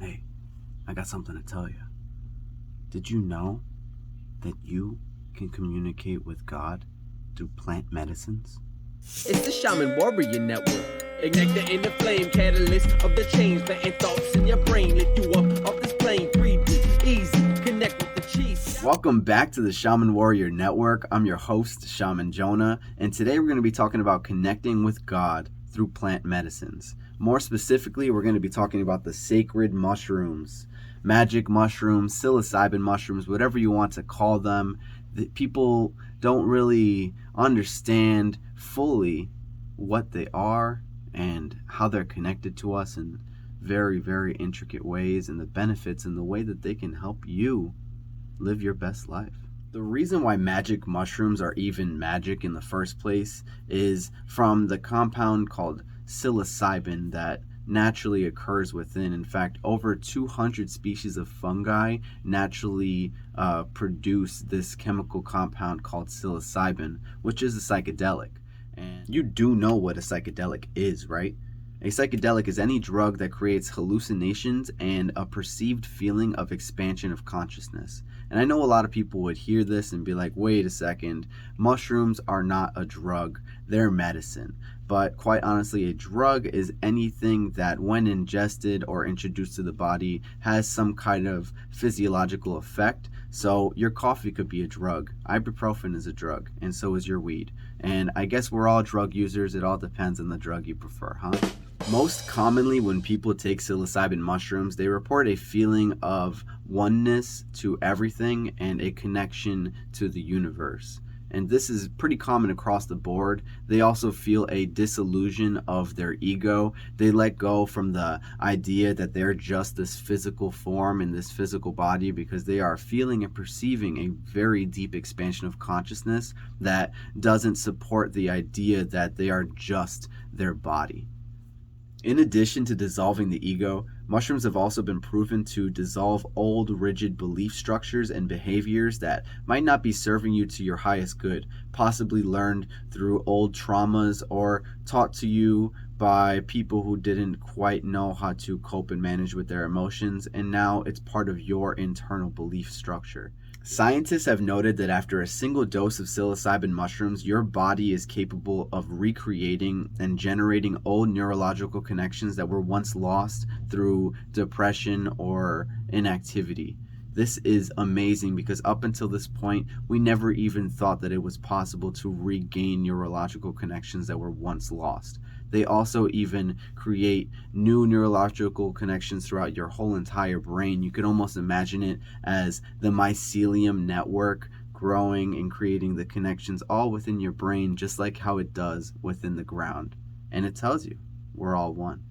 Hey, I got something to tell you. Did you know that you can communicate with God through plant medicines? It's the Shaman Warrior Network. Ignite the inner flame, catalyst of the change, planting thoughts in your brain. Lift you up off this plane, 3D, easy, connect with the chief. Welcome back to the Shaman Warrior Network. I'm your host, Shaman Jona, and today we're going to be talking about connecting with God through plant medicines. More specifically, we're going to be talking about the sacred mushrooms, magic mushrooms, psilocybin mushrooms, whatever you want to call them. People don't really understand fully what they are and how they're connected to us in very, very intricate ways, and the benefits and the way that they can help you live your best life. The reason why magic mushrooms are even magic in the first place is from the compound called psilocybin that naturally occurs within. In fact, over 200 species of fungi naturally produce this chemical compound called psilocybin, which is a psychedelic. And you do know what a psychedelic is, right? A psychedelic is any drug that creates hallucinations and a perceived feeling of expansion of consciousness. And I know a lot of people would hear this and be like, wait a second, mushrooms are not a drug, they're medicine. But quite honestly, a drug is anything that when ingested or introduced to the body has some kind of physiological effect. So your coffee could be a drug, ibuprofen is a drug, and so is your weed. And I guess we're all drug users, it all depends on the drug you prefer, huh? Most commonly, when people take psilocybin mushrooms, they report a feeling of oneness to everything and a connection to the universe. And this is pretty common across the board. They also feel a disillusion of their ego. They let go from the idea that they're just this physical form in this physical body, because they are feeling and perceiving a very deep expansion of consciousness that doesn't support the idea that they are just their body. In addition to dissolving the ego, mushrooms have also been proven to dissolve old, rigid belief structures and behaviors that might not be serving you to your highest good, possibly learned through old traumas or taught to you by people who didn't quite know how to cope and manage with their emotions, and now it's part of your internal belief structure. Scientists have noted that after a single dose of psilocybin mushrooms, your body is capable of recreating and generating old neurological connections that were once lost through depression or inactivity. This is amazing because up until this point, we never even thought that it was possible to regain neurological connections that were once lost. They also even create new neurological connections throughout your whole entire brain. You can almost imagine it as the mycelium network growing and creating the connections all within your brain, just like how it does within the ground. And it tells you, we're all one.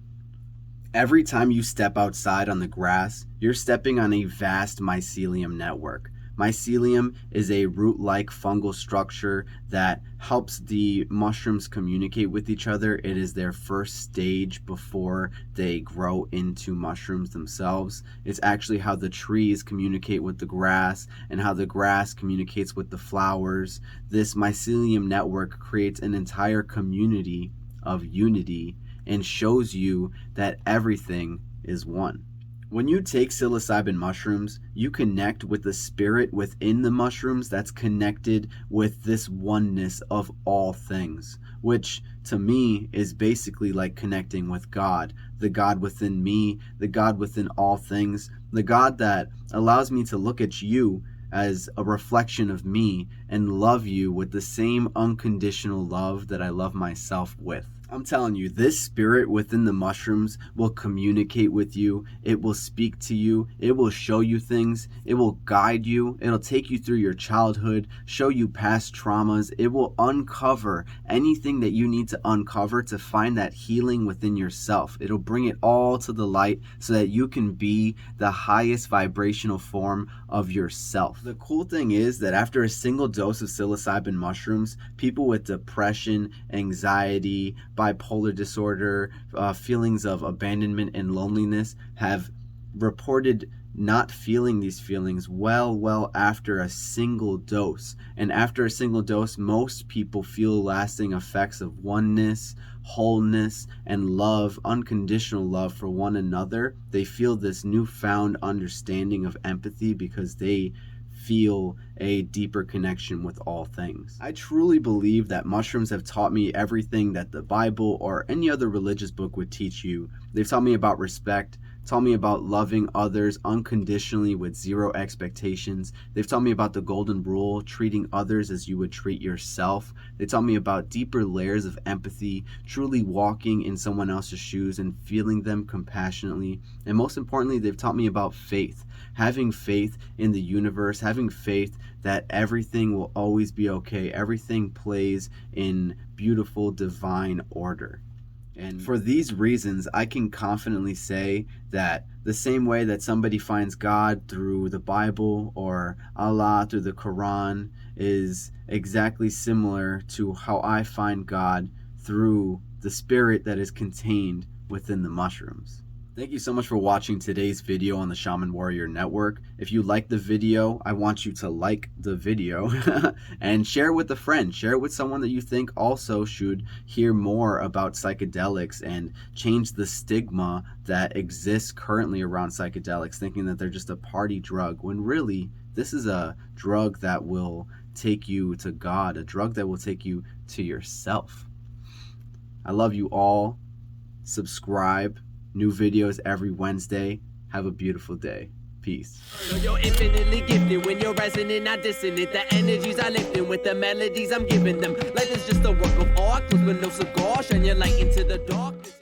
Every time you step outside on the grass, you're stepping on a vast mycelium network. Mycelium is a root-like fungal structure that helps the mushrooms communicate with each other. It is their first stage before they grow into mushrooms themselves. It's actually how the trees communicate with the grass and how the grass communicates with the flowers. This mycelium network creates an entire community of unity and shows you that everything is one. When you take psilocybin mushrooms, you connect with the spirit within the mushrooms that's connected with this oneness of all things, which to me is basically like connecting with God, the God within me, the God within all things, the God that allows me to look at you as a reflection of me and love you with the same unconditional love that I love myself with. I'm telling you, this spirit within the mushrooms will communicate with you. It will speak to you. It will show you things. It will guide you. It'll take you through your childhood, show you past traumas. It will uncover anything that you need to uncover to find that healing within yourself. It'll bring it all to the light so that you can be the highest vibrational form of yourself. The cool thing is that after a single dose of psilocybin mushrooms, people with depression, anxiety, bipolar disorder, feelings of abandonment and loneliness have reported not feeling these feelings well after a single dose. And after a single dose, most people feel lasting effects of oneness, wholeness and love, unconditional love for one another. They feel this newfound understanding of empathy because they feel a deeper connection with all things. I truly believe that mushrooms have taught me everything that the Bible or any other religious book would teach you. They've taught me about respect, taught me about loving others unconditionally with zero expectations. They've taught me about the golden rule, treating others as you would treat yourself. They taught me about deeper layers of empathy, truly walking in someone else's shoes and feeling them compassionately. And most importantly, they've taught me about faith, having faith in the universe, having faith that everything will always be okay. Everything plays in beautiful divine order. And for these reasons, I can confidently say that the same way that somebody finds God through the Bible or Allah through the Quran is exactly similar to how I find God through the spirit that is contained within the mushrooms. Thank you so much for watching today's video on the Shaman Warrior Network. If you like the video, I want you to like the video and share it with a friend. Share it with someone that you think also should hear more about psychedelics and change the stigma that exists currently around psychedelics, thinking that they're just a party drug, when really this is a drug that will take you to God, a drug that will take you to yourself. I love you all. Subscribe. New videos every Wednesday. Have a beautiful day. Peace. So you're infinitely gifted when you're resonant, not dissonant. The energies I lifting with the melodies I'm giving them. Life is just a work of art, close with no cigar, shine your light into the darkness.